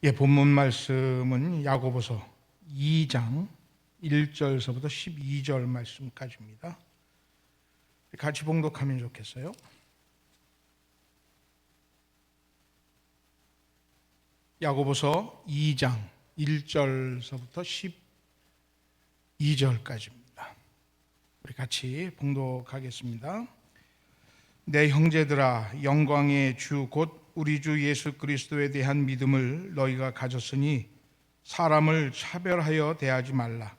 본문 말씀은 야고보서 2장 1절서부터 12절 말씀까지입니다. 같이 봉독하면 좋겠어요. 야고보서 2장 1절서부터 12절까지입니다. 우리 같이 봉독하겠습니다. 내 형제들아, 영광의 주 곧 우리 주 예수 그리스도에 대한 믿음을 너희가 가졌으니 사람을 차별하여 대하지 말라.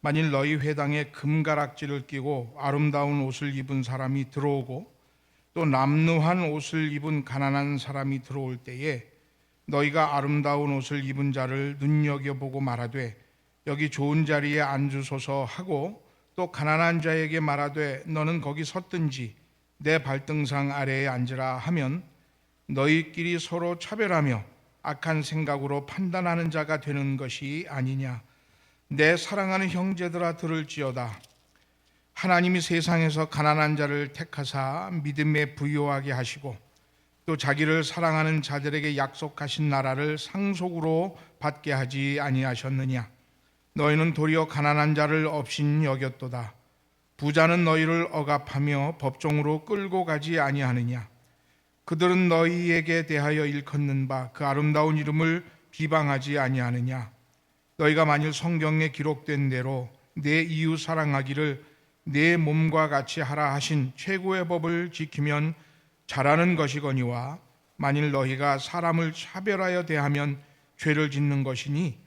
만일 너희 회당에 금가락지를 끼고 아름다운 옷을 입은 사람이 들어오고 또 남루한 옷을 입은 가난한 사람이 들어올 때에 너희가 아름다운 옷을 입은 자를 눈여겨보고 말하되 여기 좋은 자리에 앉으소서 하고 또 가난한 자에게 말하되 너는 거기 섰든지 내 발등상 아래에 앉으라 하면 너희끼리 서로 차별하며 악한 생각으로 판단하는 자가 되는 것이 아니냐. 내 사랑하는 형제들아, 들을지어다. 하나님이 세상에서 가난한 자를 택하사 믿음에 부유하게 하시고 또 자기를 사랑하는 자들에게 약속하신 나라를 상속으로 받게 하지 아니하셨느냐. 너희는 도리어 가난한 자를 업신 여겼도다. 부자는 너희를 억압하며 법정으로 끌고 가지 아니하느냐. 그들은 너희에게 대하여 일컫는 바 그 아름다운 이름을 비방하지 아니하느냐. 너희가 만일 성경에 기록된 대로 내 이웃 사랑하기를 내 몸과 같이 하라 하신 최고의 법을 지키면 잘하는 것이거니와 만일 너희가 사람을 차별하여 대하면 죄를 짓는 것이니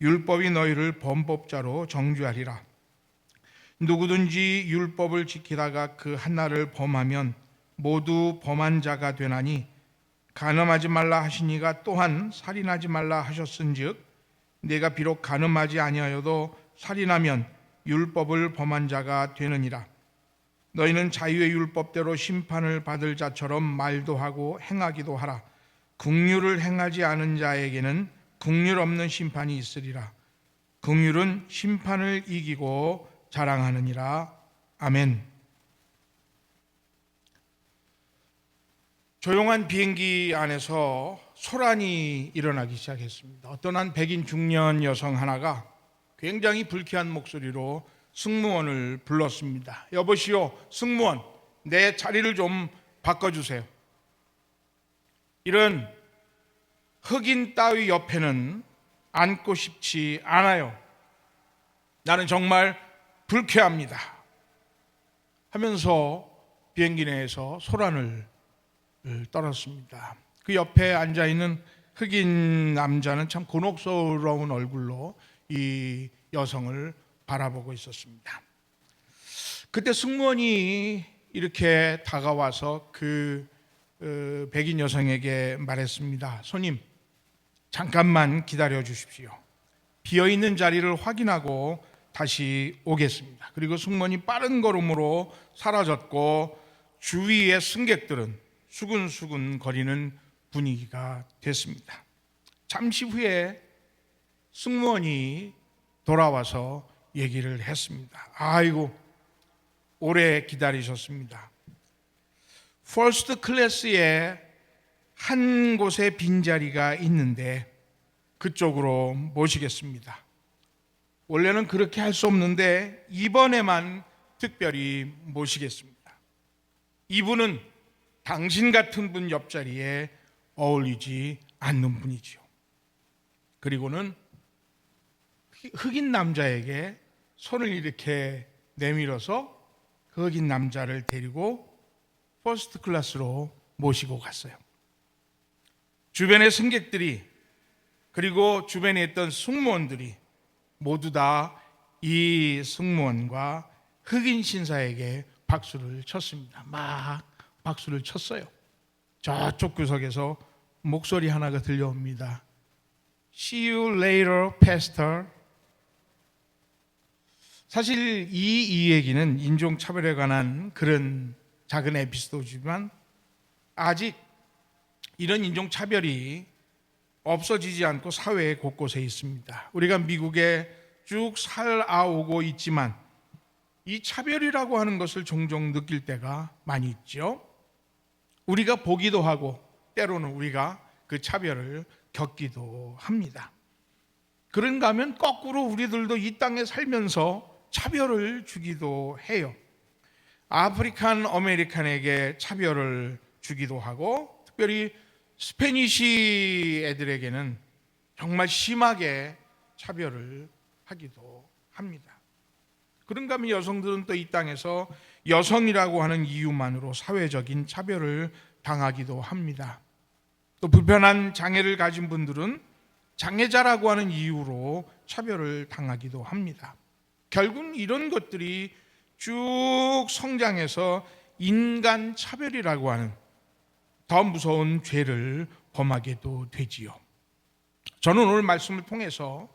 율법이 너희를 범법자로 정죄하리라. 누구든지 율법을 지키다가 그 하나를 범하면 모두 범한 자가 되나니 간음하지 말라 하시니가 또한 살인하지 말라 하셨은즉 내가 비록 간음하지 아니하여도 살인하면 율법을 범한 자가 되느니라. 너희는 자유의 율법대로 심판을 받을 자처럼 말도 하고 행하기도 하라. 긍휼을 행하지 않은 자에게는 긍휼 없는 심판이 있으리라. 긍휼은 심판을 이기고 자랑하느니라. 아멘. 조용한 비행기 안에서 소란이 일어나기 시작했습니다. 어떤 한 백인 중년 여성 하나가 굉장히 불쾌한 목소리로 승무원을 불렀습니다. 여보시오, 승무원, 내 자리를 좀 바꿔주세요. 이런 흑인 따위 옆에는 앉고 싶지 않아요. 나는 정말 불쾌합니다. 하면서 비행기 내에서 소란을 떨었습니다. 그 옆에 앉아있는 흑인 남자는 참 곤혹스러운 얼굴로 이 여성을 바라보고 있었습니다. 그때 승무원이 이렇게 다가와서 그 백인 여성에게 말했습니다. 손님, 잠깐만 기다려 주십시오. 비어있는 자리를 확인하고 다시 오겠습니다. 그리고 승무원이 빠른 걸음으로 사라졌고 주위의 승객들은 수근수근 거리는 분위기가 됐습니다. 잠시 후에 승무원이 돌아와서 얘기를 했습니다. 아이고, 오래 기다리셨습니다. 퍼스트 클래스에 한 곳에 빈자리가 있는데 그쪽으로 모시겠습니다. 원래는 그렇게 할 수 없는데 이번에만 특별히 모시겠습니다. 이분은 당신 같은 분 옆자리에 어울리지 않는 분이지요. 그리고는 흑인 남자에게 손을 이렇게 내밀어서 그 흑인 남자를 데리고 퍼스트 클래스로 모시고 갔어요. 주변의 승객들이 그리고 주변에 있던 승무원들이 모두 다 이 승무원과 흑인 신사에게 박수를 쳤습니다. 막 박수를 쳤어요. 저쪽 구석에서 목소리 하나가 들려옵니다. See you later, pastor. 사실 이 얘기는 인종차별에 관한 그런 작은 에피소드지만 아직 이런 인종차별이 없어지지 않고 사회 곳곳에 있습니다. 우리가 미국에 쭉 살아오고 있지만 이 차별이라고 하는 것을 종종 느낄 때가 많이 있죠. 우리가 보기도 하고 때로는 우리가 그 차별을 겪기도 합니다. 그런가 하면 거꾸로 우리들도 이 땅에 살면서 차별을 주기도 해요. 아프리칸 아메리칸에게 차별을 주기도 하고, 특별히 스페니시 애들에게는 정말 심하게 차별을 하기도 합니다. 그런가 하면 여성들은 또 이 땅에서 여성이라고 하는 이유만으로 사회적인 차별을 당하기도 합니다. 또 불편한 장애를 가진 분들은 장애자라고 하는 이유로 차별을 당하기도 합니다. 결국 이런 것들이 쭉 성장해서 인간 차별이라고 하는 더 무서운 죄를 범하게도 되지요. 저는 오늘 말씀을 통해서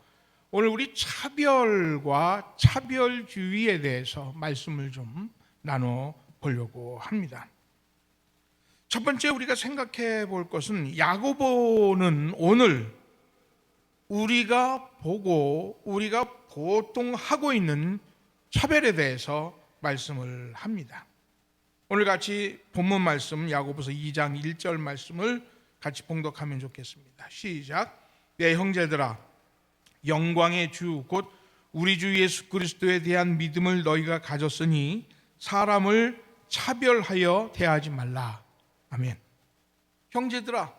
오늘 우리 차별과 차별주의에 대해서 말씀을 좀 나눠보려고 합니다. 첫 번째 우리가 생각해 볼 것은, 야고보는 오늘 우리가 보고 우리가 보통 하고 있는 차별에 대해서 말씀을 합니다. 오늘 같이 본문 말씀 야고보서 2장 1절 말씀을 같이 봉독하면 좋겠습니다. 시작. 내 형제들아, 영광의 주 곧 우리 주 예수 그리스도에 대한 믿음을 너희가 가졌으니 사람을 차별하여 대하지 말라. 아멘. 형제들아,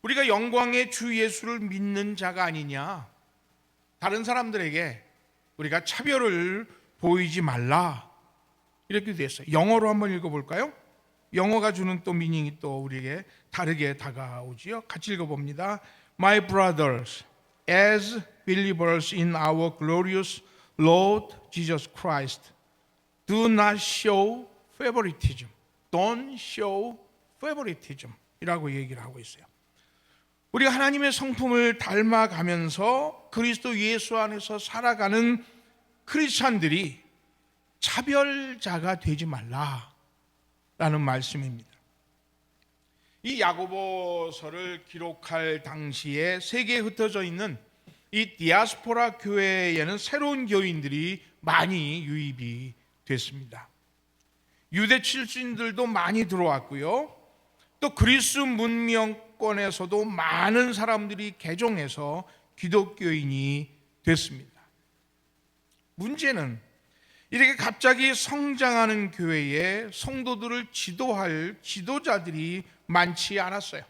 우리가 영광의 주 예수를 믿는 자가 아니냐, 다른 사람들에게 우리가 차별을 보이지 말라, 이렇게 됐어요. 영어로 한번 읽어볼까요? 영어가 주는 또 미닝이 또 우리에게 다르게 다가오지요. 같이 읽어봅니다. My brothers, as believers in our glorious Lord Jesus Christ, do not show favoritism. Don't show favoritism 이라고 얘기를 하고 있어요. 우리가 하나님의 성품을 닮아가면서 그리스도 예수 안에서 살아가는 크리스찬들이 차별자가 되지 말라라는 말씀입니다. 이 야고보서를 기록할 당시에 세계에 흩어져 있는 이 디아스포라 교회에는 새로운 교인들이 많이 유입이 됐습니다. 유대 출신들도 많이 들어왔고요. 또 그리스 문명권에서도 많은 사람들이 개종해서 기독교인이 됐습니다. 문제는 이렇게 갑자기 성장하는 교회에 성도들을 지도할 지도자들이 많지 않았어요.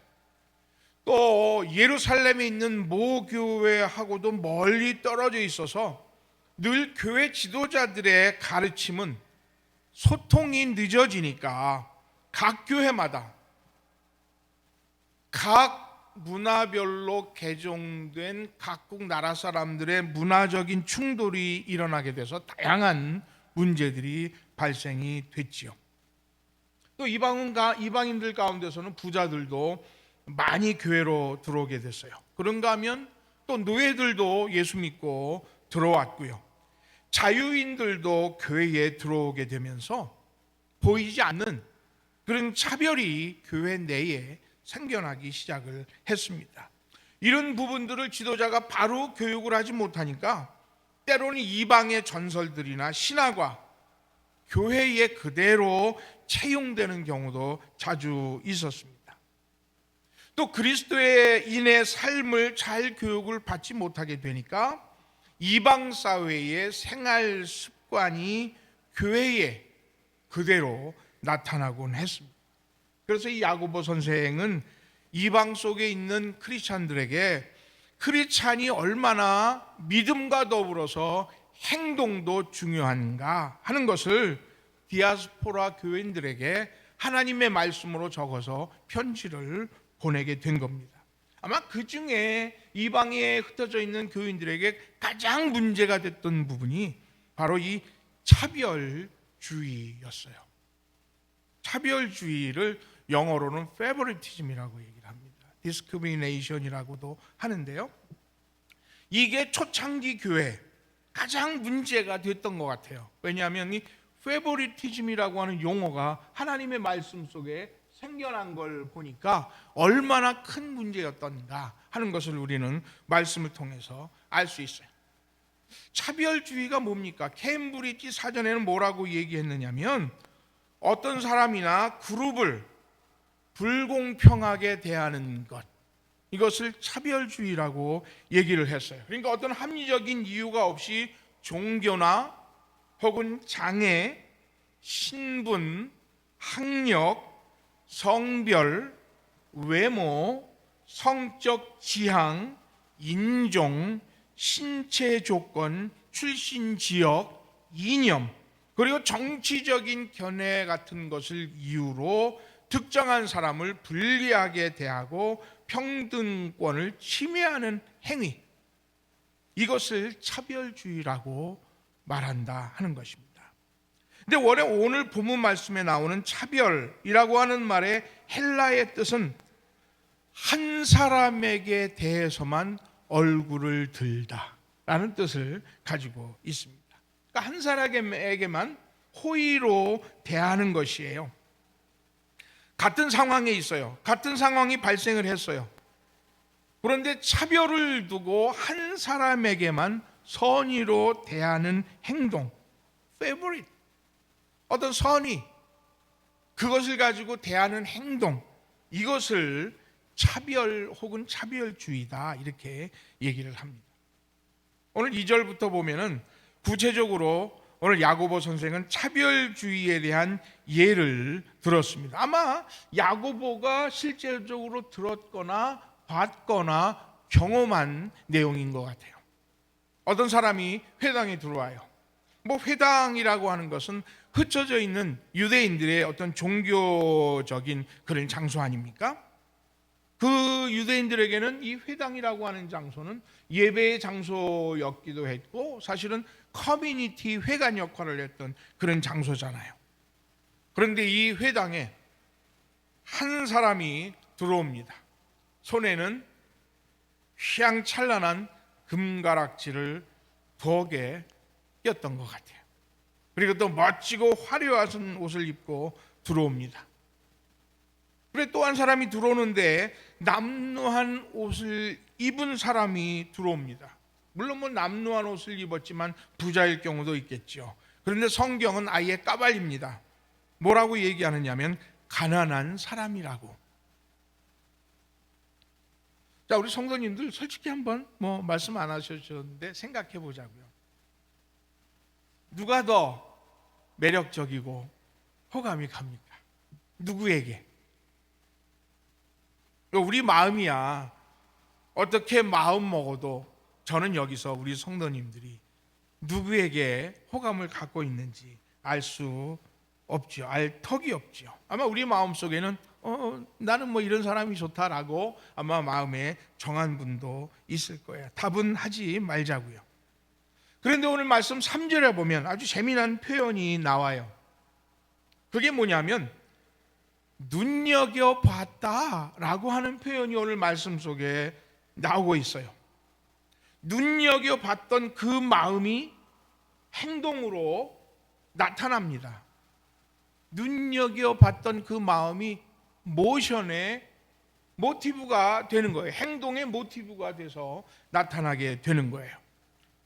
또 예루살렘에 있는 모 교회하고도 멀리 떨어져 있어서 늘 교회 지도자들의 가르침은 소통이 늦어지니까 각 교회마다 각 문화별로 개종된 각국 나라 사람들의 문화적인 충돌이 일어나게 돼서 다양한 문제들이 발생이 됐지요. 또 이방인들 가운데서는 부자들도 많이 교회로 들어오게 됐어요. 그런가 하면 또 노예들도 예수 믿고 들어왔고요. 자유인들도 교회에 들어오게 되면서 보이지 않는 그런 차별이 교회 내에 생겨나기 시작을 했습니다. 이런 부분들을 지도자가 바로 교육을 하지 못하니까 때로는 이방의 전설들이나 신화가 교회에 그대로 채용되는 경우도 자주 있었습니다. 또 그리스도인의 삶을 잘 교육을 받지 못하게 되니까 이방 사회의 생활 습관이 교회에 그대로 나타나곤 했습니다. 그래서 이 야고보 선생은 이방 속에 있는 크리스찬들에게 크리스찬이 얼마나 믿음과 더불어서 행동도 중요한가 하는 것을 디아스포라 교인들에게 하나님의 말씀으로 적어서 편지를 보내게 된 겁니다. 아마 그 중에 이방에 흩어져 있는 교인들에게 가장 문제가 됐던 부분이 바로 이 차별주의였어요. 차별주의를 영어로는 favoritism이라고 얘기를 합니다. discrimination이라고도 하는데요. 이게 초창기 교회 가장 문제가 됐던 것 같아요. 왜냐하면 이 favoritism이라고 하는 용어가 하나님의 말씀 속에 생겨난 걸 보니까 얼마나 큰 문제였던가 하는 것을 우리는 말씀을 통해서 알 수 있어요. 차별주의가 뭡니까? 케임브리지 사전에는 뭐라고 얘기했느냐면 어떤 사람이나 그룹을 불공평하게 대하는 것, 이것을 차별주의라고 얘기를 했어요. 그러니까 어떤 합리적인 이유가 없이 종교나 혹은 장애, 신분, 학력, 성별, 외모, 성적 지향, 인종, 신체 조건, 출신 지역, 이념, 그리고 정치적인 견해 같은 것을 이유로 특정한 사람을 불리하게 대하고 평등권을 침해하는 행위, 이것을 차별주의라고 말한다 하는 것입니다. 근데 원래 오늘 본문 말씀에 나오는 차별이라고 하는 말의 헬라의 뜻은 한 사람에게 대해서만 얼굴을 들다라는 뜻을 가지고 있습니다. 그러니까 한 사람에게만 호의로 대하는 것이에요. 같은 상황에 있어요. 같은 상황이 발생을 했어요. 그런데 차별을 두고 한 사람에게만 선의로 대하는 행동, favorite, 어떤 선의, 그것을 가지고 대하는 행동, 이것을 차별 혹은 차별주의다 이렇게 얘기를 합니다. 오늘 2절부터 보면은 구체적으로 오늘 야고보 선생은 차별주의에 대한 예를 들었습니다. 아마 야고보가 실제적으로 들었거나 봤거나 경험한 내용인 것 같아요. 어떤 사람이 회당에 들어와요. 회당이라고 하는 것은 흩어져 있는 유대인들의 어떤 종교적인 그런 장소 아닙니까? 그 유대인들에게는 이 회당이라고 하는 장소는 예배의 장소였기도 했고 사실은 커뮤니티 회관 역할을 했던 그런 장소잖아요. 그런데 이 회당에 한 사람이 들어옵니다. 손에는 휘황찬란한 금가락지를 두어 개 꼈던 것 같아요. 그리고 또 멋지고 화려한 옷을 입고 들어옵니다. 그래 또 한 사람이 들어오는데 남루한 옷을 입은 사람이 들어옵니다. 물론 남루한 옷을 입었지만 부자일 경우도 있겠죠. 그런데 성경은 아예 까발립니다. 뭐라고 얘기하느냐면 가난한 사람이라고. 자, 우리 성도님들 솔직히 한번 말씀 안 하셨는데 생각해 보자고요. 누가 더 매력적이고 호감이 갑니까? 누구에게? 우리 마음이야. 어떻게 마음 먹어도 저는 여기서 우리 성도님들이 누구에게 호감을 갖고 있는지 알 수 없죠. 알 턱이 없죠. 아마 우리 마음속에는 나는 이런 사람이 좋다라고 아마 마음에 정한 분도 있을 거예요. 답은 하지 말자고요. 그런데 오늘 말씀 3절에 보면 아주 재미난 표현이 나와요. 그게 뭐냐면 눈여겨봤다라고 하는 표현이 오늘 말씀 속에 나오고 있어요. 눈여겨봤던 그 마음이 행동으로 나타납니다. 눈여겨봤던 그 마음이 모션의 모티브가 되는 거예요. 행동의 모티브가 돼서 나타나게 되는 거예요.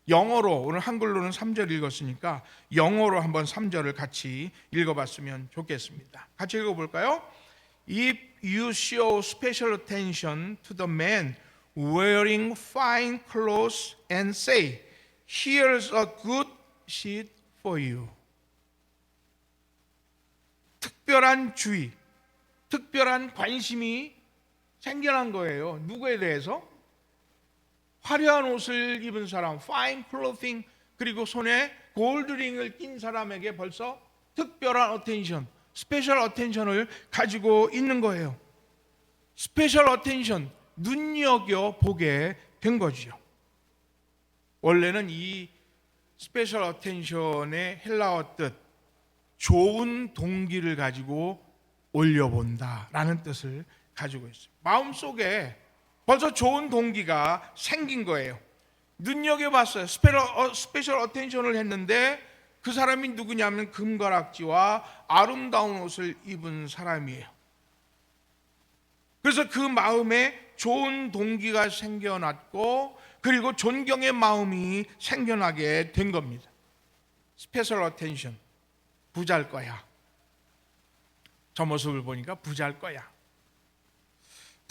영어로, 오늘 한글로는 3절 읽었으니까 영어로 한번 3절을 같이 읽어봤으면 좋겠습니다. 같이 읽어볼까요? If you show special attention to the man wearing fine clothes and say, here's a good seat for you. 특별한 주의, 특별한 관심이 생겨난 거예요. 누구에 대해서? 화려한 옷을 입은 사람, fine clothing, 그리고 손에 골드링을 낀 사람에게 벌써 특별한 attention, 스페셜 어텐션을 가지고 있는 거예요. 스페셜 어텐션, 눈여겨보게 된 거죠. 원래는 이 스페셜 어텐션의 헬라어 뜻, 좋은 동기를 가지고 올려본다라는 뜻을 가지고 있어요. 마음속에 벌써 좋은 동기가 생긴 거예요. 눈여겨봤어요. 스페셜 어텐션을 했는데 그 사람이 누구냐면 금가락지와 아름다운 옷을 입은 사람이에요. 그래서 그 마음에 좋은 동기가 생겨났고 그리고 존경의 마음이 생겨나게 된 겁니다. 스페셜 어텐션, 부자일 거야. 저 모습을 보니까 부자일 거야.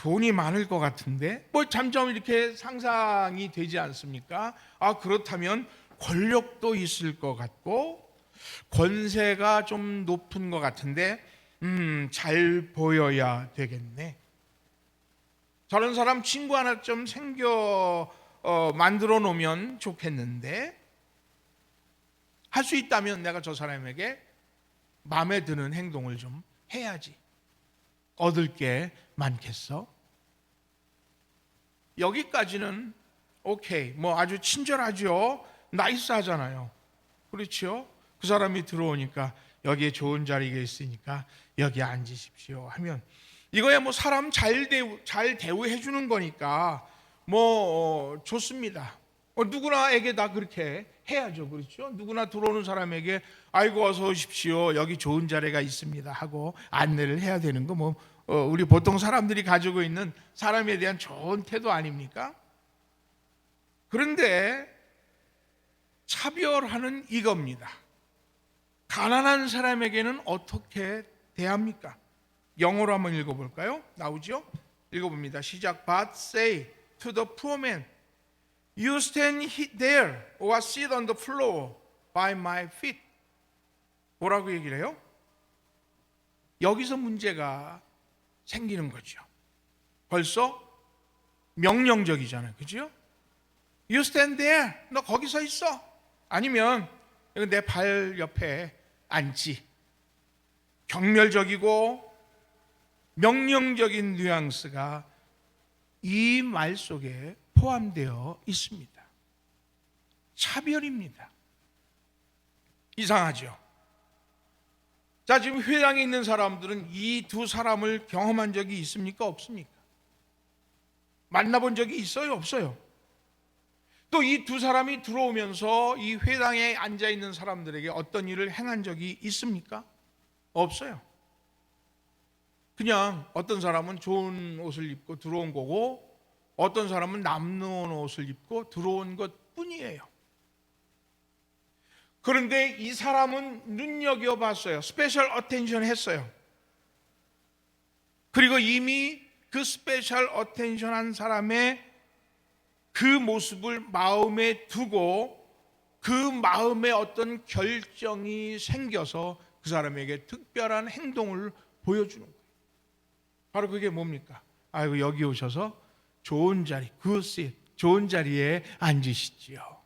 돈이 많을 것 같은데 뭐 점점 이렇게 상상이 되지 않습니까? 아, 그렇다면 권력도 있을 것 같고 권세가 좀 높은 것 같은데 잘 보여야 되겠네. 저런 사람 친구 하나 좀 만들어 놓으면 좋겠는데, 할 수 있다면 내가 저 사람에게 마음에 드는 행동을 좀 해야지. 얻을 게 많겠어? 여기까지는 오케이, 뭐 아주 친절하죠. 나이스하잖아요. 그렇죠? 그 사람이 들어오니까 여기에 좋은 자리가 있으니까 여기 앉으십시오 하면 이거야 뭐 사람 잘 대우해 주는 거니까 뭐 좋습니다. 누구나에게 다 그렇게 해야죠. 그렇죠? 누구나 들어오는 사람에게 아이고 어서 오십시오, 여기 좋은 자리가 있습니다 하고 안내를 해야 되는 거 뭐 우리 보통 사람들이 가지고 있는 사람에 대한 좋은 태도 아닙니까? 그런데 차별하는 이겁니다. 가난한 사람에게는 어떻게 대합니까? 영어로 한번 읽어볼까요? 나오죠? 읽어봅니다. 시작. But say to the poor man, you stand there or sit on the floor by my feet. 뭐라고 얘기를 해요? 여기서 문제가 생기는 거죠. 벌써 명령적이잖아요. 그죠? You stand there. 너 거기 서 있어. 아니면 내 발 옆에 앉지. 경멸적이고 명령적인 뉘앙스가 이 말 속에 포함되어 있습니다. 차별입니다. 이상하죠? 자, 지금 회당에 있는 사람들은 이 두 사람을 경험한 적이 있습니까? 없습니까? 만나본 적이 있어요? 없어요? 또 이 두 사람이 들어오면서 이 회당에 앉아 있는 사람들에게 어떤 일을 행한 적이 있습니까? 없어요. 그냥 어떤 사람은 좋은 옷을 입고 들어온 거고 어떤 사람은 남는 옷을 입고 들어온 것 뿐이에요. 그런데 이 사람은 눈여겨봤어요. 스페셜 어텐션 했어요. 그리고 이미 그 스페셜 어텐션 한 사람의 그 모습을 마음에 두고 그 마음에 어떤 결정이 생겨서 그 사람에게 특별한 행동을 보여주는 거예요. 바로 그게 뭡니까? 아이고, 여기 오셔서 좋은 자리, good seat, 좋은 자리에 앉으시지요.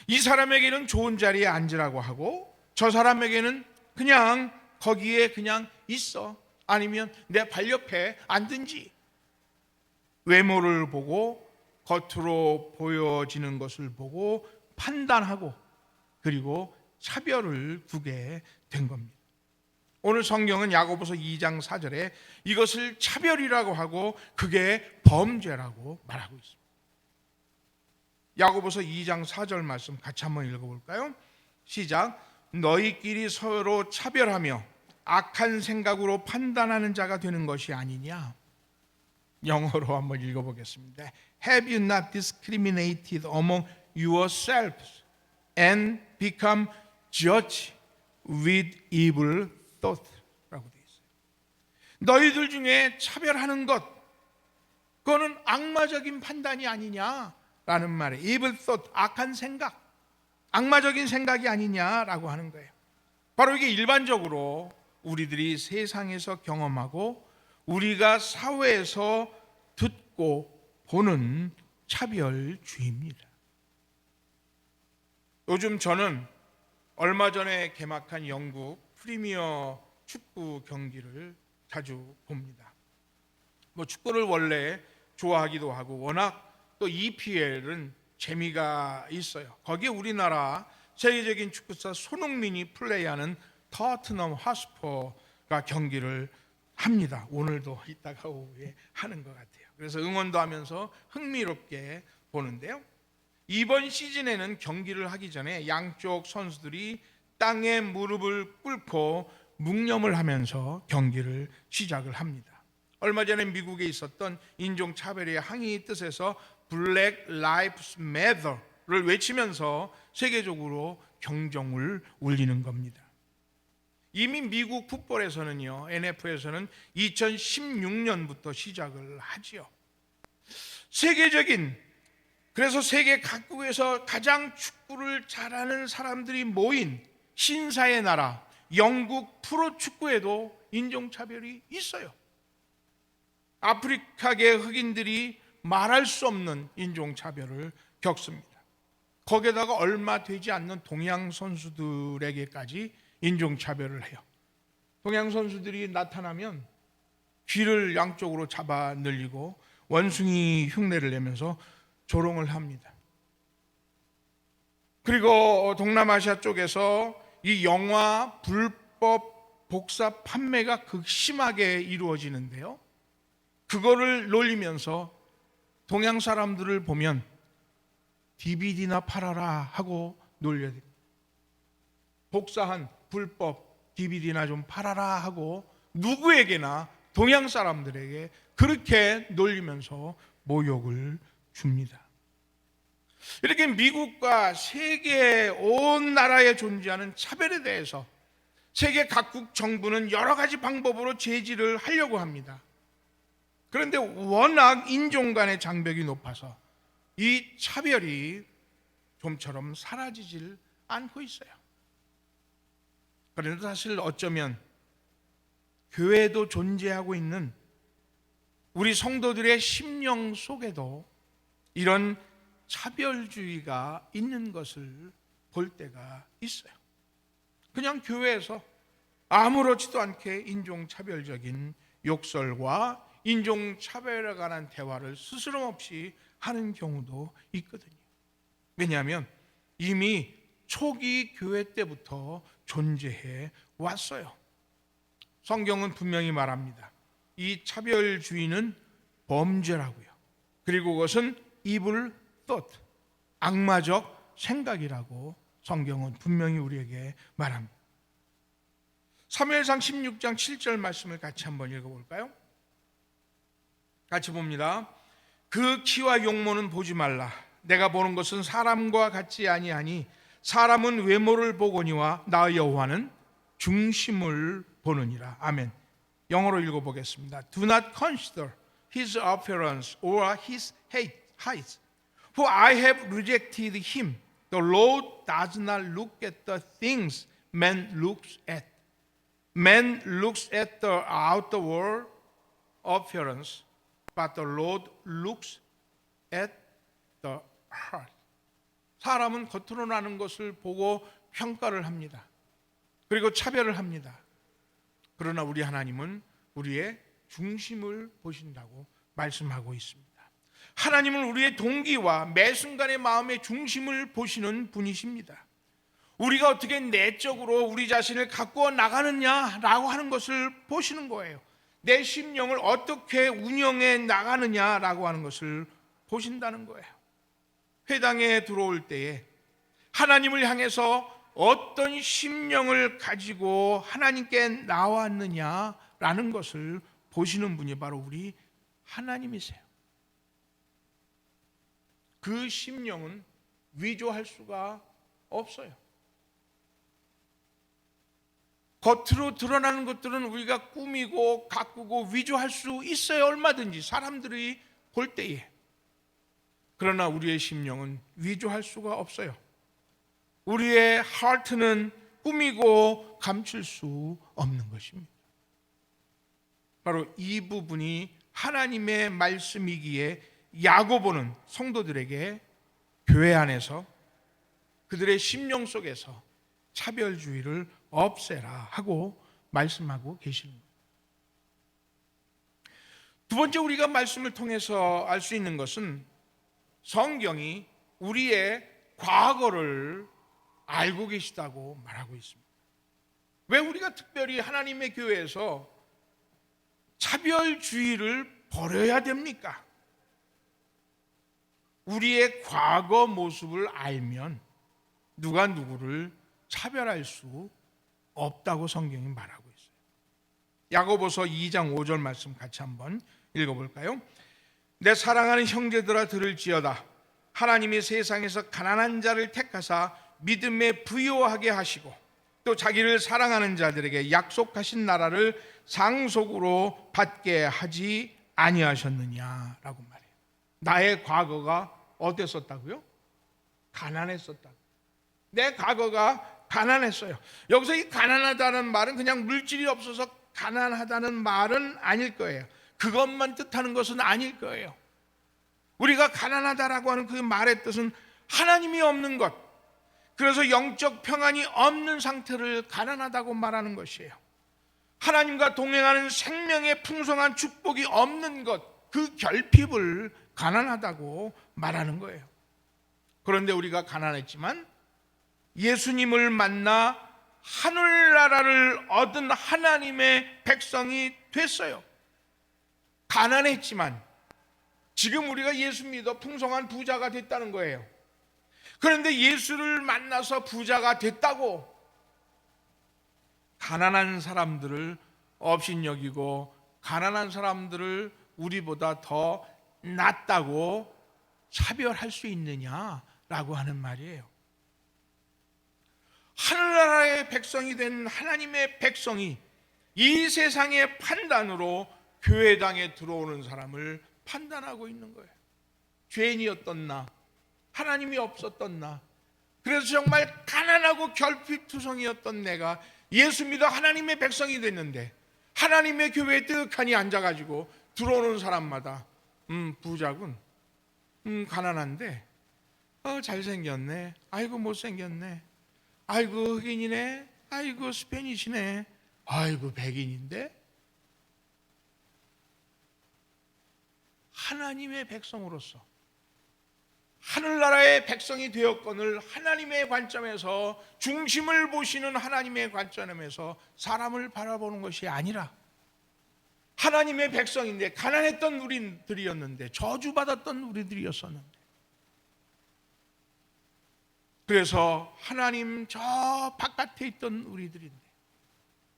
이 사람에게는 좋은 자리에 앉으라고 하고 저 사람에게는 그냥 거기에 그냥 있어, 아니면 내 발 옆에 앉든지. 외모를 보고 겉으로 보여지는 것을 보고 판단하고 그리고 차별을 두게 된 겁니다. 오늘 성경은 야고보서 2장 4절에 이것을 차별이라고 하고 그게 범죄라고 말하고 있습니다. 야고보서 2장 4절 말씀 같이 한번 읽어볼까요? 시작. 너희끼리 서로 차별하며 악한 생각으로 판단하는 자가 되는 것이 아니냐. 영어로 한번 읽어보겠습니다. Have you not discriminated among yourselves and become judge with evil thought? 라고 되어 있어요. 너희들 중에 차별하는 것, 그거는 악마적인 판단이 아니냐라는 말이에요. evil thought, 악한 생각, 악마적인 생각이 아니냐라고 하는 거예요. 바로 이게 일반적으로 우리들이 세상에서 경험하고 우리가 사회에서 듣고 보는 차별주의입니다. 요즘 저는 얼마 전에 개막한 영국 프리미어 축구 경기를 자주 봅니다. 뭐 축구를 원래 좋아하기도 하고 워낙 또 EPL은 재미가 있어요. 거기에 우리나라 세계적인 축구사 손흥민이 플레이하는 토트넘 핫스퍼가 경기를 합니다. 오늘도 이따가 오후에 하는 것 같아요. 그래서 응원도 하면서 흥미롭게 보는데요. 이번 시즌에는 경기를 하기 전에 양쪽 선수들이 땅에 무릎을 꿇고 묵념을 하면서 경기를 시작을 합니다. 얼마 전에 미국에 있었던 인종차별의 항의 뜻에서 Black Lives Matter를 외치면서 세계적으로 경종을 울리는 겁니다. 이미 미국 풋볼에서는요, NFL에서는 2016년부터 시작을 하지요. 세계적인, 그래서 세계 각국에서 가장 축구를 잘하는 사람들이 모인 신사의 나라 영국 프로축구에도 인종차별이 있어요. 아프리카계 흑인들이 말할 수 없는 인종차별을 겪습니다. 거기에다가 얼마 되지 않는 동양 선수들에게까지 인종차별을 해요. 동양 선수들이 나타나면 귀를 양쪽으로 잡아 늘리고 원숭이 흉내를 내면서 조롱을 합니다. 그리고 동남아시아 쪽에서 이 영화 불법 복사 판매가 극심하게 이루어지는데요, 그거를 놀리면서 동양 사람들을 보면 DVD나 팔아라 하고 놀려야 됩니다. 복사한 불법 DVD나 좀 팔아라 하고 누구에게나, 동양 사람들에게 그렇게 놀리면서 모욕을 줍니다. 이렇게 미국과 세계 온 나라에 존재하는 차별에 대해서 세계 각국 정부는 여러 가지 방법으로 제지를 하려고 합니다. 그런데 워낙 인종 간의 장벽이 높아서 이 차별이 좀처럼 사라지질 않고 있어요. 그런데 사실 어쩌면 교회도 존재하고 있는 우리 성도들의 심령 속에도 이런 차별주의가 있는 것을 볼 때가 있어요. 그냥 교회에서 아무렇지도 않게 인종차별적인 욕설과 인종차별에 관한 대화를 스스럼 없이 하는 경우도 있거든요. 왜냐하면 이미 초기 교회 때부터 존재해 왔어요. 성경은 분명히 말합니다. 이 차별주의는 범죄라고요. 그리고 그것은 evil thought, 악마적 생각이라고 성경은 분명히 우리에게 말합니다. 사무엘상 16장 7절 말씀을 같이 한번 읽어볼까요? 같이 봅니다. 그 키와 용모는 보지 말라. 내가 보는 것은 사람과 같지 아니하니 사람은 외모를 보거니와 나 여호와는 중심을 보느니라. 아멘. 영어로 읽어보겠습니다. Do not consider his appearance or his height, for I have rejected him. The Lord does not look at the things man looks at. Man looks at the outward appearance, but the Lord looks at the heart. 사람은 겉으로 나는 것을 보고 평가를 합니다. 그리고 차별을 합니다. 그러나 우리 하나님은 우리의 중심을 보신다고 말씀하고 있습니다. 하나님은 우리의 동기와 매 순간의 마음의 중심을 보시는 분이십니다. 우리가 어떻게 내적으로 우리 자신을 가꾸어 나가느냐라고 하는 것을 보시는 거예요. 내 심령을 어떻게 운영해 나가느냐라고 하는 것을 보신다는 거예요. 회당에 들어올 때에 하나님을 향해서 어떤 심령을 가지고 하나님께 나왔느냐라는 것을 보시는 분이 바로 우리 하나님이세요. 그 심령은 위조할 수가 없어요. 겉으로 드러나는 것들은 우리가 꾸미고 가꾸고 위조할 수 있어요. 얼마든지 사람들이 볼 때에. 그러나 우리의 심령은 위조할 수가 없어요. 우리의 하트는 꾸미고 감출 수 없는 것입니다. 바로 이 부분이 하나님의 말씀이기에 야고보는 성도들에게 교회 안에서 그들의 심령 속에서 차별주의를 없애라 하고 말씀하고 계시는 거예요. 두 번째 우리가 말씀을 통해서 알 수 있는 것은 성경이 우리의 과거를 알고 계시다고 말하고 있습니다. 왜 우리가 특별히 하나님의 교회에서 차별주의를 버려야 됩니까? 우리의 과거 모습을 알면 누가 누구를 차별할 수 없다고 성경이 말하고 있어요. 야고보서 2장 5절 말씀 같이 한번 읽어볼까요? 내 사랑하는 형제들아 들을지어다. 하나님이 세상에서 가난한 자를 택하사 믿음에 부요하게 하시고 또 자기를 사랑하는 자들에게 약속하신 나라를 상속으로 받게 하지 아니하셨느냐라고 말해요. 나의 과거가 어땠었다고요? 가난했었다. 내 과거가 가난했어요. 여기서 이 가난하다는 말은 그냥 물질이 없어서 가난하다는 말은 아닐 거예요. 그것만 뜻하는 것은 아닐 거예요. 우리가 가난하다라고 하는 그 말의 뜻은 하나님이 없는 것, 그래서 영적 평안이 없는 상태를 가난하다고 말하는 것이에요. 하나님과 동행하는 생명의 풍성한 축복이 없는 것, 그 결핍을 가난하다고 말하는 거예요. 그런데 우리가 가난했지만 예수님을 만나 하늘나라를 얻은 하나님의 백성이 됐어요. 가난했지만 지금 우리가 예수 믿어 풍성한 부자가 됐다는 거예요. 그런데 예수를 만나서 부자가 됐다고 가난한 사람들을 업신여기고 가난한 사람들을 우리보다 더 낫다고 차별할 수 있느냐라고 하는 말이에요. 하늘나라의 백성이 된 하나님의 백성이 이 세상의 판단으로 교회당에 들어오는 사람을 판단하고 있는 거예요. 죄인이었던 나, 하나님이 없었던 나, 그래서 정말 가난하고 결핍투성이었던 내가 예수 믿어 하나님의 백성이 됐는데 하나님의 교회에 뜨악하니 앉아가지고 들어오는 사람마다 부자군, 가난한데 잘생겼네, 아이고 못생겼네, 아이고 흑인이네, 아이고 스페니시네, 아이고 백인인데. 하나님의 백성으로서 하늘나라의 백성이 되었건을 하나님의 관점에서, 중심을 보시는 하나님의 관점에서 사람을 바라보는 것이 아니라 하나님의 백성인데 가난했던 우리들이었는데, 저주받았던 우리들이었었는데, 그래서 하나님 저 바깥에 있던 우리들인데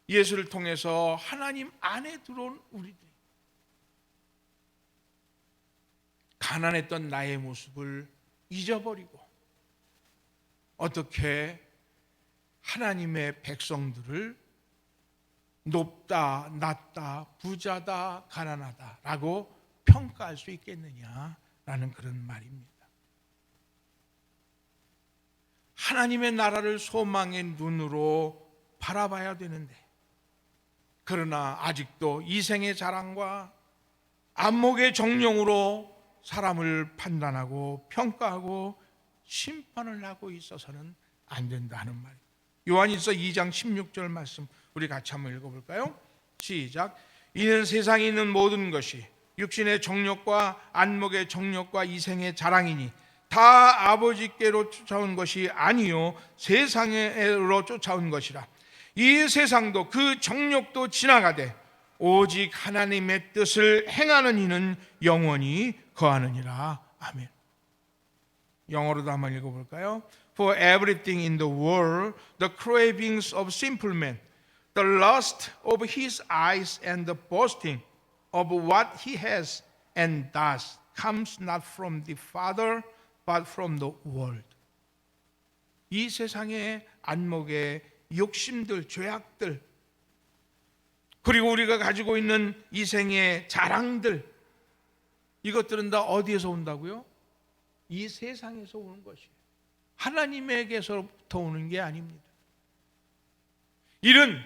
예수를 통해서 하나님 안에 들어온 우리들, 가난했던 나의 모습을 잊어버리고 어떻게 하나님의 백성들을 높다, 낮다, 부자다, 가난하다라고 평가할 수 있겠느냐라는 그런 말입니다. 하나님의 나라를 소망의 눈으로 바라봐야 되는데, 그러나 아직도 이생의 자랑과 안목의 정령으로 사람을 판단하고 평가하고 심판을 하고 있어서는 안 된다는 말이에요. 요한일서 2장 16절 말씀 우리 같이 한번 읽어볼까요? 시작. 이는 세상에 있는 모든 것이 육신의 정욕과 안목의 정욕과 이생의 자랑이니 다 아버지께로 쫓아온 것이 아니요 세상으로 쫓아온 것이라. 이 세상도 그 정욕도 지나가되 오직 하나님의 뜻을 행하는 이는 영원히 거하느니라. 아멘. 영어로도 한번 읽어볼까요? For everything in the world, the cravings of simple men, the lust of his eyes and the boasting of what he has and does comes not from the Father but from the world. 이 세상의 안목의 욕심들, 죄악들, 그리고 우리가 가지고 있는 이 생의 자랑들, 이것들은 다 어디에서 온다고요? 이 세상에서 오는 것이에요. 하나님에게서부터 오는 게 아닙니다. 이런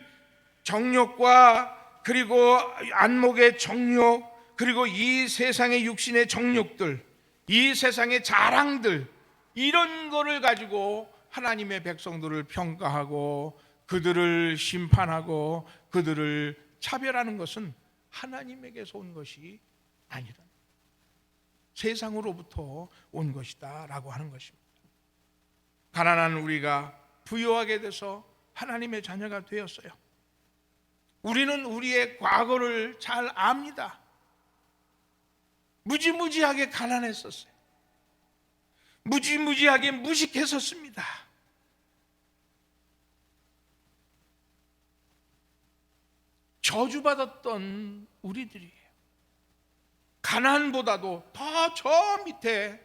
정욕과 그리고 안목의 정욕, 그리고 이 세상의 육신의 정욕들, 이 세상의 자랑들, 이런 거를 가지고 하나님의 백성들을 평가하고 그들을 심판하고 그들을 차별하는 것은 하나님에게서 온 것이 아니라 세상으로부터 온 것이다 라고 하는 것입니다. 가난한 우리가 부유하게 돼서 하나님의 자녀가 되었어요. 우리는 우리의 과거를 잘 압니다. 무지무지하게 가난했었어요. 무지무지하게 무식했었습니다. 저주받았던 우리들이에요. 가난보다도 더 저 밑에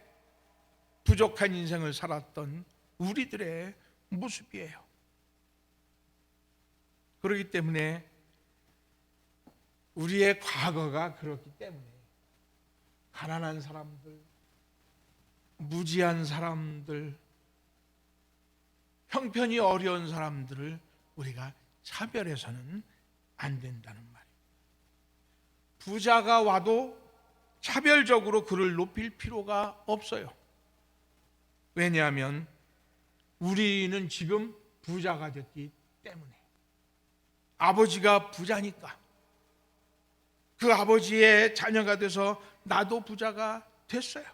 부족한 인생을 살았던 우리들의 모습이에요. 그렇기 때문에 우리의 과거가 그렇기 때문에 가난한 사람들, 무지한 사람들, 형편이 어려운 사람들을 우리가 차별해서는 안 된다는 말이에요. 부자가 와도 차별적으로 그를 높일 필요가 없어요. 왜냐하면 우리는 지금 부자가 됐기 때문에, 아버지가 부자니까 그 아버지의 자녀가 돼서 나도 부자가 됐어요.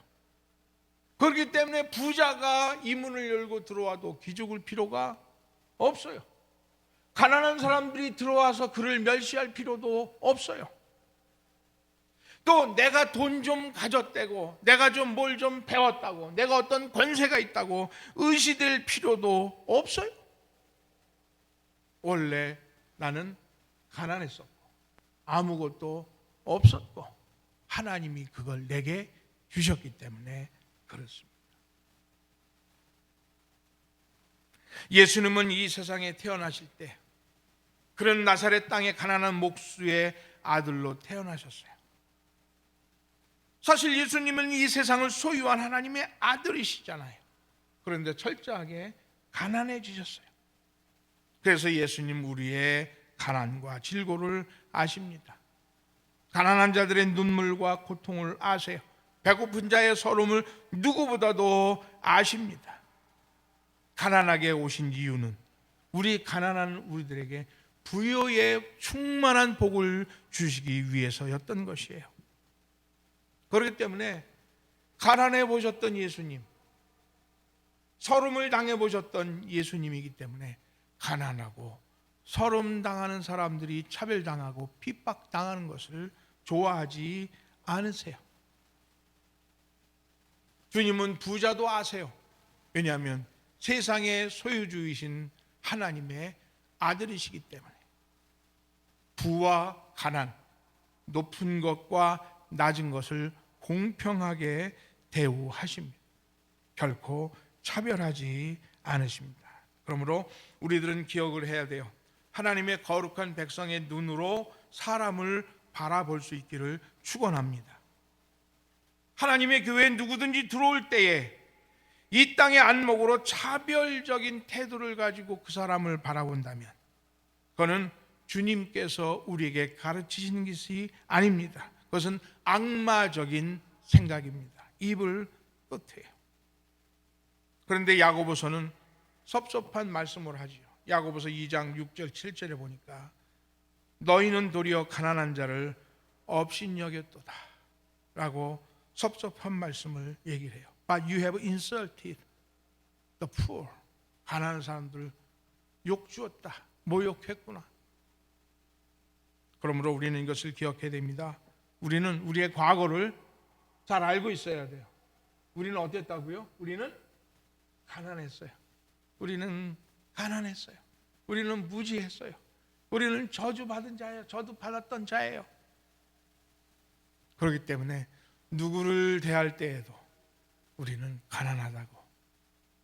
그렇기 때문에 부자가 이 문을 열고 들어와도 기죽을 필요가 없어요. 가난한 사람들이 들어와서 그를 멸시할 필요도 없어요. 또 내가 돈 좀 가졌다고, 내가 좀 뭘 좀 배웠다고, 내가 어떤 권세가 있다고 의시될 필요도 없어요. 원래 나는 가난했었고 아무것도 없었고 하나님이 그걸 내게 주셨기 때문에 그렇습니다. 예수님은 이 세상에 태어나실 때 그런 나사렛 땅의 가난한 목수의 아들로 태어나셨어요. 사실 예수님은 이 세상을 소유한 하나님의 아들이시잖아요. 그런데 철저하게 가난해지셨어요. 그래서 예수님 우리의 가난과 질고를 아십니다. 가난한 자들의 눈물과 고통을 아세요. 배고픈 자의 서름을 누구보다도 아십니다. 가난하게 오신 이유는 우리 가난한 우리들에게 부요의 충만한 복을 주시기 위해서였던 것이에요. 그렇기 때문에 가난해 보셨던 예수님, 서름을 당해 보셨던 예수님이기 때문에 가난하고 서름 당하는 사람들이 차별당하고 핍박당하는 것을 좋아하지 않으세요. 주님은 부자도 아세요. 왜냐하면 세상의 소유주이신 하나님의 아들이시기 때문에 부와 가난, 높은 것과 낮은 것을 공평하게 대우하십니다. 결코 차별하지 않으십니다. 그러므로 우리들은 기억을 해야 돼요. 하나님의 거룩한 백성의 눈으로 사람을 바라볼 수 있기를 축원합니다. 하나님의 교회에 누구든지 들어올 때에 이 땅의 안목으로 차별적인 태도를 가지고 그 사람을 바라본다면 그거는 주님께서 우리에게 가르치시는 것이 아닙니다. 그것은 악마적인 생각입니다. 입을 끝해요. 그런데 야고보서는 섭섭한 말씀을 하지요. 야고보서 2장 6절 7절에 보니까 너희는 도리어 가난한 자를 업신여겼도다 라고 섭섭한 말씀을 얘기를 해요. But you have insulted the poor. 가난한 사람들 욕 주었다, 모욕했구나. 그러므로 우리는 이것을 기억해야 됩니다. 우리는 우리의 과거를 잘 알고 있어야 돼요. 우리는 어땠다고요? 우리는 가난했어요. 우리는 가난했어요. 우리는 무지했어요. 우리는 저주받은 자예요. 저도 받았던 자예요. 그렇기 때문에 누구를 대할 때에도 우리는 가난하다고,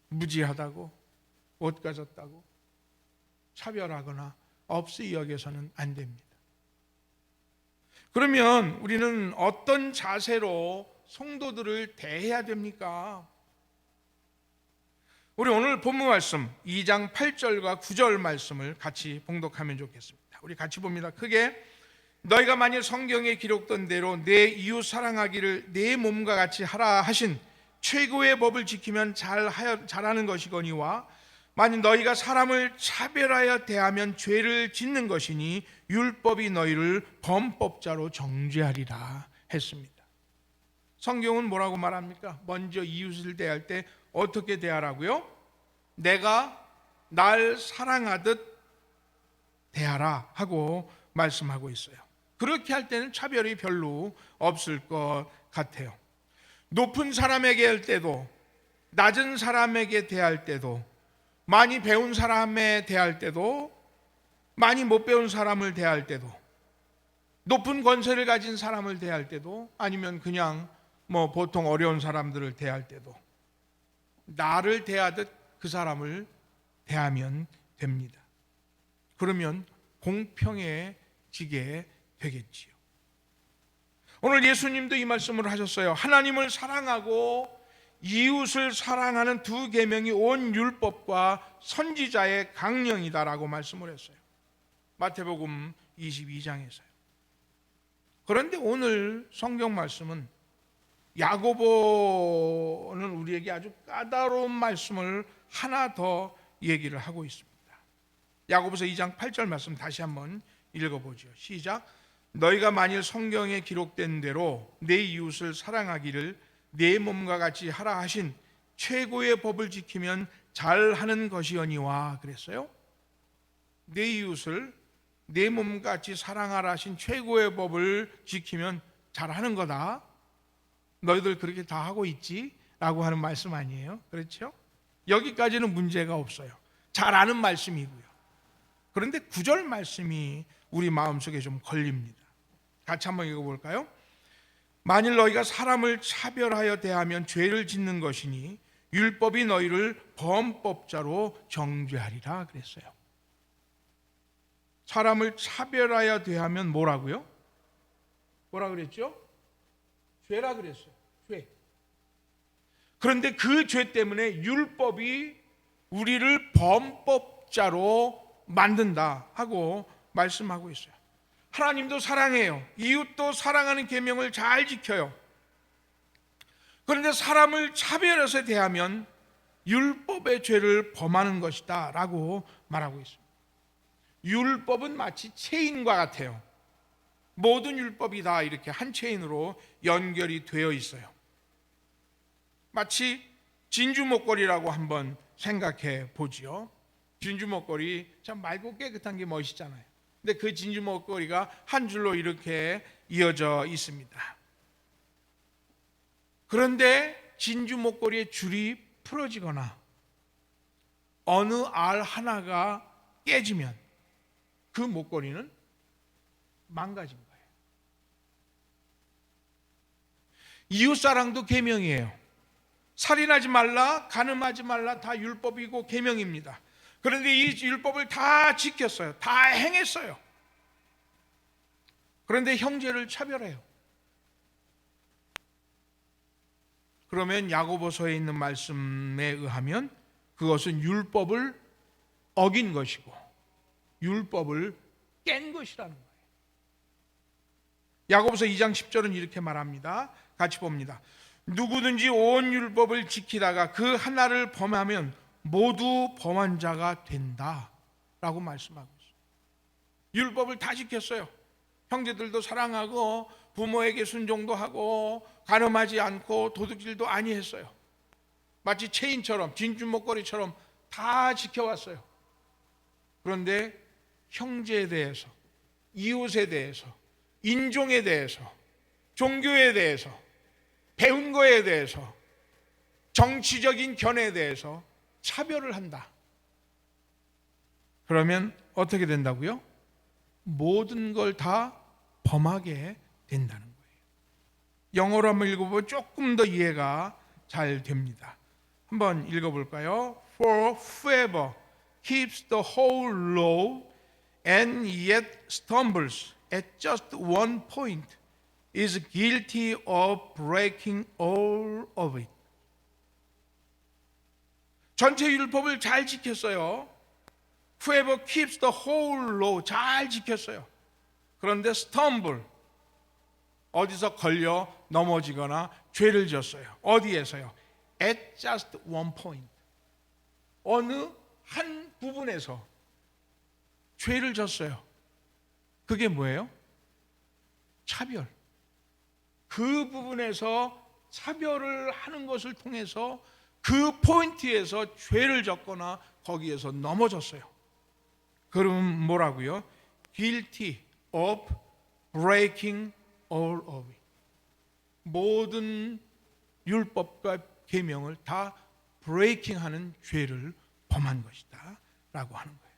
무지하다고, 못 가졌다고 차별하거나 없이 여겨서는 안 됩니다. 그러면 우리는 어떤 자세로 성도들을 대해야 됩니까? 우리 오늘 본문 말씀 2장 8절과 9절 말씀을 같이 봉독하면 좋겠습니다. 우리 같이 봅니다. 크게 너희가 만일 성경에 기록된 대로 내 이웃 사랑하기를 내 몸과 같이 하라 하신 최고의 법을 지키면 잘하는 것이거니와 만일 너희가 사람을 차별하여 대하면 죄를 짓는 것이니 율법이 너희를 범법자로 정죄하리라 했습니다. 성경은 뭐라고 말합니까? 먼저 이웃을 대할 때 어떻게 대하라고요? 내가 날 사랑하듯 대하라 하고 말씀하고 있어요. 그렇게 할 때는 차별이 별로 없을 것 같아요. 높은 사람에게 할 때도, 낮은 사람에게 대할 때도, 많이 배운 사람에 대할 때도, 많이 못 배운 사람을 대할 때도, 높은 권세를 가진 사람을 대할 때도, 아니면 그냥 보통 어려운 사람들을 대할 때도 나를 대하듯 그 사람을 대하면 됩니다. 그러면 공평해지게 되겠지요. 오늘 예수님도 이 말씀을 하셨어요. 하나님을 사랑하고 이웃을 사랑하는 두 계명이 온 율법과 선지자의 강령이다라고 말씀을 했어요. 마태복음 22장에서요. 그런데 오늘 성경 말씀은 야고보는 우리에게 아주 까다로운 말씀을 하나 더 얘기를 하고 있습니다. 야고보서 2장 8절 말씀 다시 한번 읽어보죠. 시작. 너희가 만일 성경에 기록된 대로 내 이웃을 사랑하기를 내 몸과 같이 하라 하신 최고의 법을 지키면 잘하는 것이거니와 그랬어요. 내 이웃을 내 몸과 같이 사랑하라 하신 최고의 법을 지키면 잘하는 거다. 너희들 그렇게 다 하고 있지? 라고 하는 말씀 아니에요? 그렇죠? 여기까지는 문제가 없어요. 잘 아는 말씀이고요. 그런데 9절 말씀이 우리 마음속에 좀 걸립니다. 같이 한번 읽어볼까요? 만일 너희가 사람을 차별하여 대하면 죄를 짓는 것이니 율법이 너희를 범법자로 정죄하리라 그랬어요. 사람을 차별하여 대하면 뭐라고요? 뭐라 그랬죠? 죄라 그랬어요. 죄. 그런데 그 죄 때문에 율법이 우리를 범법자로 만든다 하고 말씀하고 있어요. 하나님도 사랑해요. 이웃도 사랑하는 계명을 잘 지켜요. 그런데 사람을 차별해서 대하면 율법의 죄를 범하는 것이다 라고 말하고 있습니다. 율법은 마치 체인과 같아요. 모든 율법이 다 이렇게 한 체인으로 연결이 되어 있어요. 마치 진주 목걸이라고 한번 생각해 보지요. 진주 목걸이 참 맑고 깨끗한 게 멋있잖아요. 근데 그 진주 목걸이가 한 줄로 이렇게 이어져 있습니다. 그런데 진주 목걸이의 줄이 풀어지거나 어느 알 하나가 깨지면 그 목걸이는 망가진 거예요. 이웃사랑도 계명이에요. 살인하지 말라, 간음하지 말라 다 율법이고 계명입니다. 그런데 이 율법을 다 지켰어요. 다 행했어요. 그런데 형제를 차별해요. 그러면 야고보서에 있는 말씀에 의하면 그것은 율법을 어긴 것이고 율법을 깬 것이라는 거예요. 야고보서 2장 10절은 이렇게 말합니다. 같이 봅니다. 누구든지 온 율법을 지키다가 그 하나를 범하면 모두 범한 자가 된다 라고 말씀하고 있어요. 율법을 다 지켰어요. 형제들도 사랑하고 부모에게 순종도 하고 간음하지 않고 도둑질도 아니했어요. 마치 체인처럼 진주 목걸이처럼 다 지켜왔어요. 그런데 형제에 대해서, 이웃에 대해서, 인종에 대해서, 종교에 대해서, 배운 거에 대해서, 정치적인 견해에 대해서 차별을 한다. 그러면 어떻게 된다고요? 모든 걸 다 범하게 된다는 거예요. 영어로 한번 읽어보면 조금 더 이해가 잘 됩니다. 한번 읽어볼까요? For whoever keeps the whole law and yet stumbles at just one point is guilty of breaking all of it. 전체 율법을 잘 지켰어요. Whoever keeps the whole law 잘 지켰어요. 그런데 stumble 어디서 걸려 넘어지거나 죄를 지었어요. 어디에서요? At just one point. 어느 한 부분에서 죄를 졌어요. 그게 뭐예요? 차별. 그 부분에서 차별을 하는 것을 통해서 그 포인트에서 죄를 졌거나 거기에서 넘어졌어요. 그러면 뭐라고요? Guilty of breaking all of it. 모든 율법과 계명을 다 브레이킹하는 죄를 범한 것이다 라고 하는 거예요.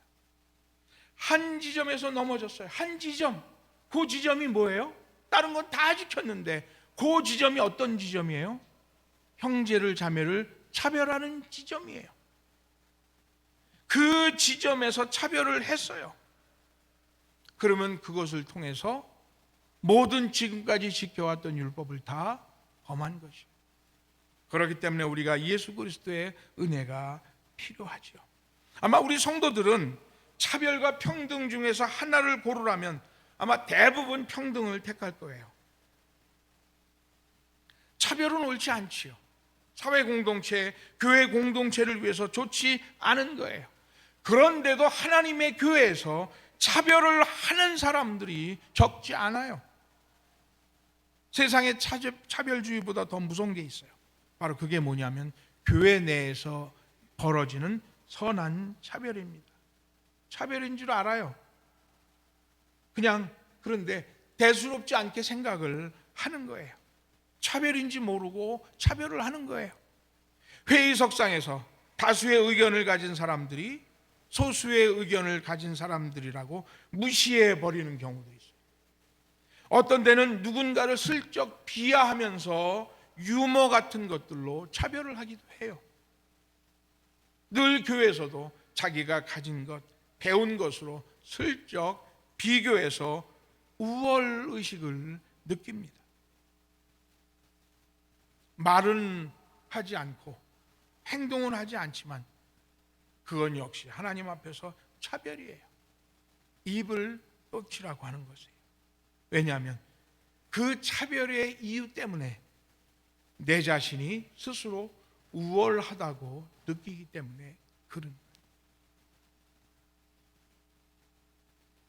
한 지점에서 넘어졌어요. 한 지점. 그 지점이 뭐예요? 다른 건 다 지켰는데 그 지점이 어떤 지점이에요? 형제를 자매를 차별하는 지점이에요. 그 지점에서 차별을 했어요. 그러면 그것을 통해서 모든 지금까지 지켜왔던 율법을 다 범한 것이에요. 그렇기 때문에 우리가 예수 그리스도의 은혜가 필요하죠. 아마 우리 성도들은 차별과 평등 중에서 하나를 고르라면 아마 대부분 평등을 택할 거예요. 차별은 옳지 않지요. 사회 공동체, 교회 공동체를 위해서 좋지 않은 거예요. 그런데도 하나님의 교회에서 차별을 하는 사람들이 적지 않아요. 세상의 차별주의보다 더 무서운 게 있어요. 바로 그게 뭐냐면 교회 내에서 벌어지는 선한 차별입니다. 차별인 줄 알아요. 그냥 그런데 대수롭지 않게 생각을 하는 거예요. 차별인지 모르고 차별을 하는 거예요. 회의석상에서 다수의 의견을 가진 사람들이 소수의 의견을 가진 사람들이라고 무시해 버리는 경우도 있어요. 어떤 데는 누군가를 슬쩍 비하하면서 유머 같은 것들로 차별을 하기도 해요. 늘 교회에서도 자기가 가진 것, 배운 것으로 슬쩍 비교해서 우월의식을 느낍니다. 말은 하지 않고 행동은 하지 않지만 그건 역시 하나님 앞에서 차별이에요. 입을 뻗치라고 하는 것이에요. 왜냐하면 그 차별의 이유 때문에 내 자신이 스스로 우월하다고 느끼기 때문에 그런 거예요.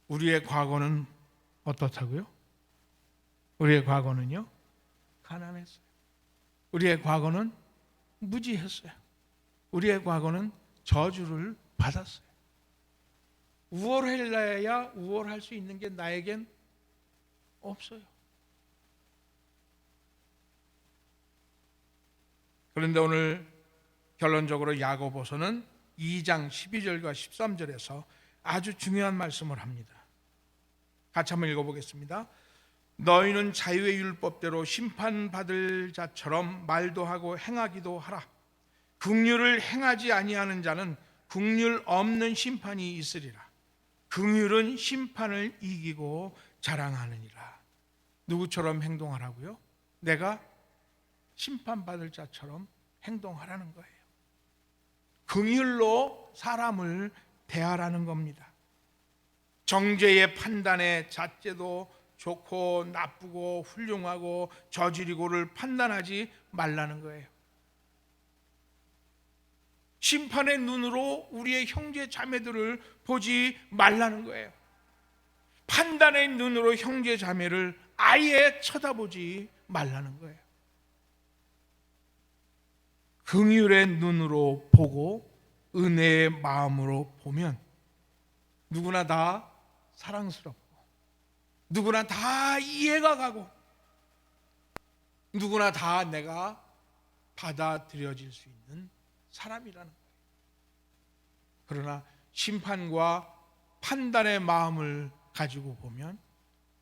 우리의 과거는 어떻다고요? 우리의 과거는요, 가난했어요. 우리의 과거는 무지했어요. 우리의 과거는 저주를 받았어요. 우월해야 우월할 수 있는 게 나에겐 없어요. 그런데 오늘 결론적으로 야고보서는 2장 12절과 13절에서 아주 중요한 말씀을 합니다. 같이 한번 읽어보겠습니다. 너희는 자유의 율법대로 심판받을 자처럼 말도 하고 행하기도 하라. 긍휼을 행하지 아니하는 자는 긍휼 없는 심판이 있으리라. 긍휼은 심판을 이기고 자랑하느니라. 누구처럼 행동하라고요? 내가 심판받을 자처럼 행동하라는 거예요. 긍휼로 사람을 대하라는 겁니다. 정죄의 판단에 잣대도 좋고 나쁘고 훌륭하고 저지르고를 판단하지 말라는 거예요. 심판의 눈으로 우리의 형제 자매들을 보지 말라는 거예요. 판단의 눈으로 형제 자매를 아예 쳐다보지 말라는 거예요. 긍휼의 눈으로 보고 은혜의 마음으로 보면 누구나 다 사랑스럽고 누구나 다 이해가 가고 누구나 다 내가 받아들여질 수 있는 사람이라는 거예요. 그러나 심판과 판단의 마음을 가지고 보면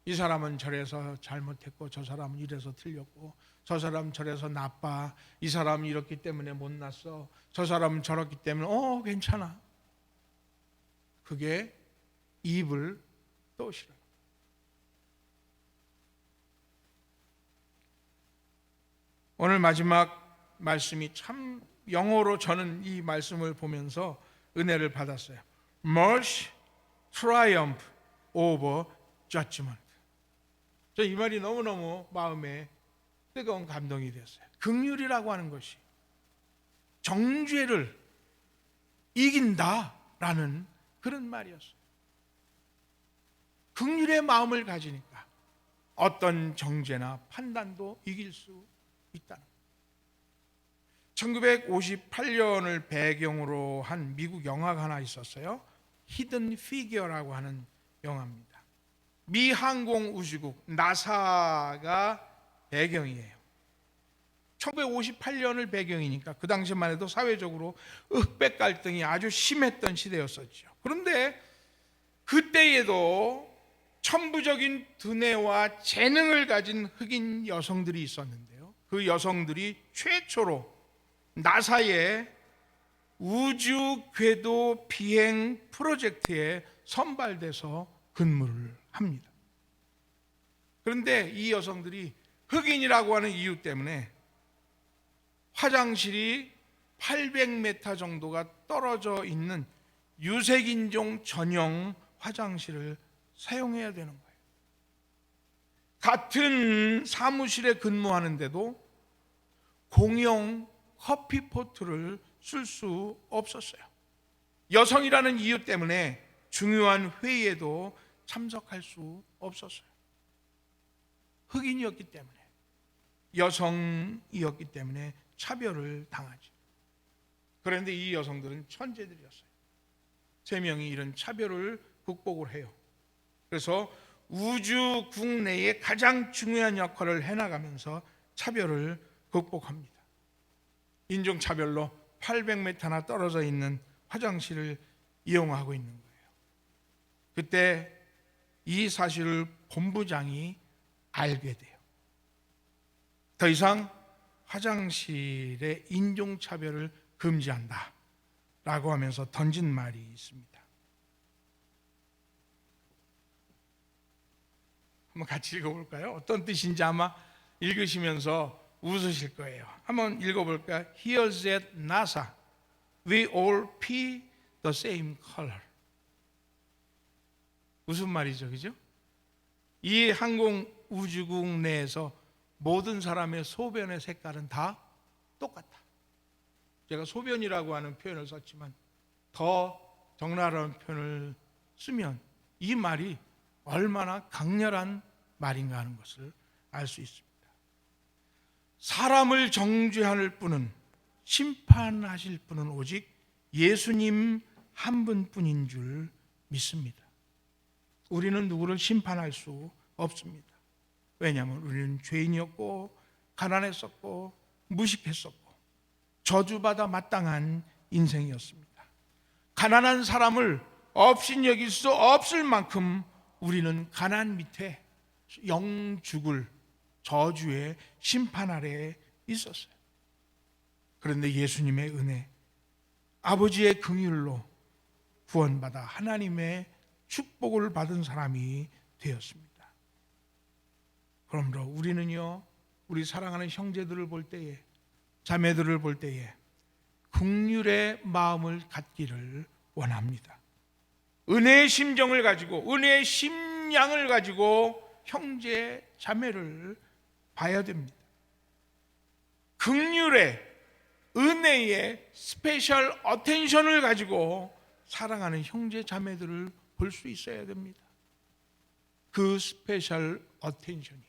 이 사람은 저래서 잘못했고 저 사람은 이래서 틀렸고 저 사람은 저래서 나빠, 이 사람은 이렇기 때문에 못났어, 저 사람은 저렇기 때문에 괜찮아. 그게 입을 또시라. 오늘 마지막 말씀이 참 영어로 저는 이 말씀을 보면서 은혜를 받았어요. Mercy triumph over judgment. 저 이 말이 너무너무 마음에 뜨거운 감동이 됐어요. 긍휼이라고 하는 것이 정죄를 이긴다라는 그런 말이었어요. 긍휼의 마음을 가지니까 어떤 정죄나 판단도 이길 수 있다는 거예요. 1958년을 배경으로 한 미국 영화가 하나 있었어요. 히든 피겨라고 하는 영화입니다. 미 항공우주국 나사가 배경이에요. 1958년을 배경이니까 그 당시만 해도 사회적으로 흑백 갈등이 아주 심했던 시대였었죠. 그런데 그때에도 천부적인 두뇌와 재능을 가진 흑인 여성들이 있었는데요. 그 여성들이 최초로 나사의 우주 궤도 비행 프로젝트에 선발돼서 근무를 합니다. 그런데 이 여성들이 흑인이라고 하는 이유 때문에 화장실이 800m 정도가 떨어져 있는 유색인종 전용 화장실을 사용해야 되는 거예요. 같은 사무실에 근무하는데도 공용 커피포트를 쓸 수 없었어요. 여성이라는 이유 때문에 중요한 회의에도 참석할 수 없었어요. 흑인이었기 때문에, 여성이었기 때문에 차별을 당하지. 그런데 이 여성들은 천재들이었어요. 3명이 이런 차별을 극복을 해요. 그래서 우주 국내에 가장 중요한 역할을 해나가면서 차별을 극복합니다. 인종차별로 800m나 떨어져 있는 화장실을 이용하고 있는 거예요. 그때 이 사실을 본부장이 알게 돼요. 더 이상 화장실에 인종차별을 금지한다 라고 하면서 던진 말이 있습니다. 한번 같이 읽어볼까요? 어떤 뜻인지 아마 읽으시면서 웃으실 거예요. 한번 읽어볼까요? Here's at NASA, we all pee the same color. 무슨 말이죠, 그죠? 이 항공우주국 내에서 모든 사람의 소변의 색깔은 다 똑같다. 제가 소변이라고 하는 표현을 썼지만 더 적나라한 표현을 쓰면 이 말이 얼마나 강렬한 말인가 하는 것을 알 수 있습니다. 사람을 정죄할 분은, 심판하실 분은 오직 예수님 한 분뿐인 줄 믿습니다. 우리는 누구를 심판할 수 없습니다. 왜냐하면 우리는 죄인이었고 가난했었고 무식했었고 저주받아 마땅한 인생이었습니다. 가난한 사람을 업신여길 수 없을 만큼 우리는 가난 밑에 영 죽을 저주의 심판 아래에 있었어요. 그런데 예수님의 은혜, 아버지의 긍휼로 구원받아 하나님의 축복을 받은 사람이 되었습니다. 그러므로 우리는요, 우리 사랑하는 형제들을 볼 때에, 자매들을 볼 때에 긍휼의 마음을 갖기를 원합니다. 은혜의 심정을 가지고, 은혜의 심량을 가지고 형제 자매를 봐야 됩니다. 긍휼의, 은혜의 스페셜 어텐션을 가지고 사랑하는 형제 자매들을 볼 수 있어야 됩니다. 그 스페셜 어텐션이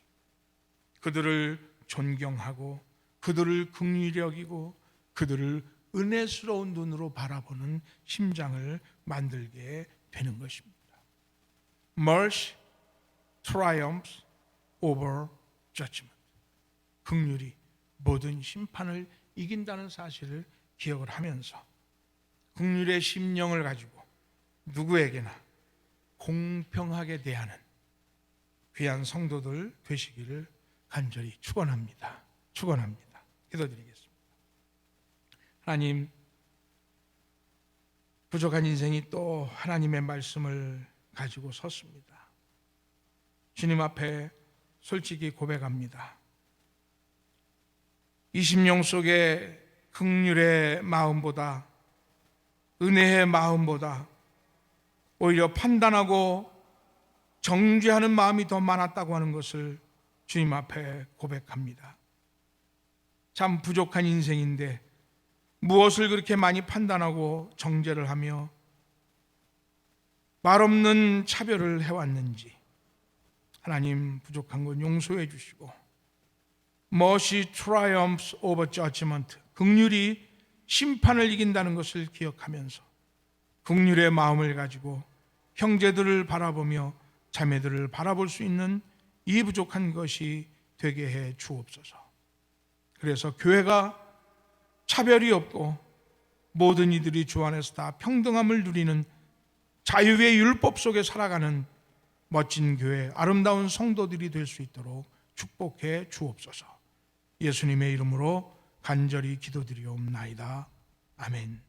그들을 존경하고 그들을 긍휼히 여기고 그들을 은혜스러운 눈으로 바라보는 심장을 만들게 되는 것입니다. Mercy triumphs over judgment. 긍휼이 모든 심판을 이긴다는 사실을 기억을 하면서 긍휼의 심령을 가지고 누구에게나 공평하게 대하는 귀한 성도들 되시기를 간절히 축원합니다. 축원합니다. 기도드리겠습니다. 하나님, 부족한 인생이 또 하나님의 말씀을 가지고 섰습니다. 주님 앞에 솔직히 고백합니다. 이 심령 속에 긍휼의 마음보다, 은혜의 마음보다 오히려 판단하고 정죄하는 마음이 더 많았다고 하는 것을 주님 앞에 고백합니다. 참 부족한 인생인데 무엇을 그렇게 많이 판단하고 정죄를 하며 말없는 차별을 해왔는지 하나님, 부족한 건 용서해 주시고 Mercy triumphs over judgment, 긍휼이 심판을 이긴다는 것을 기억하면서 긍휼의 마음을 가지고 형제들을 바라보며 자매들을 바라볼 수 있는 이 부족한 것이 되게 해 주옵소서. 그래서 교회가 차별이 없고 모든 이들이 주 안에서 다 평등함을 누리는 자유의 율법 속에 살아가는 멋진 교회, 아름다운 성도들이 될 수 있도록 축복해 주옵소서. 예수님의 이름으로 간절히 기도드리옵나이다. 아멘.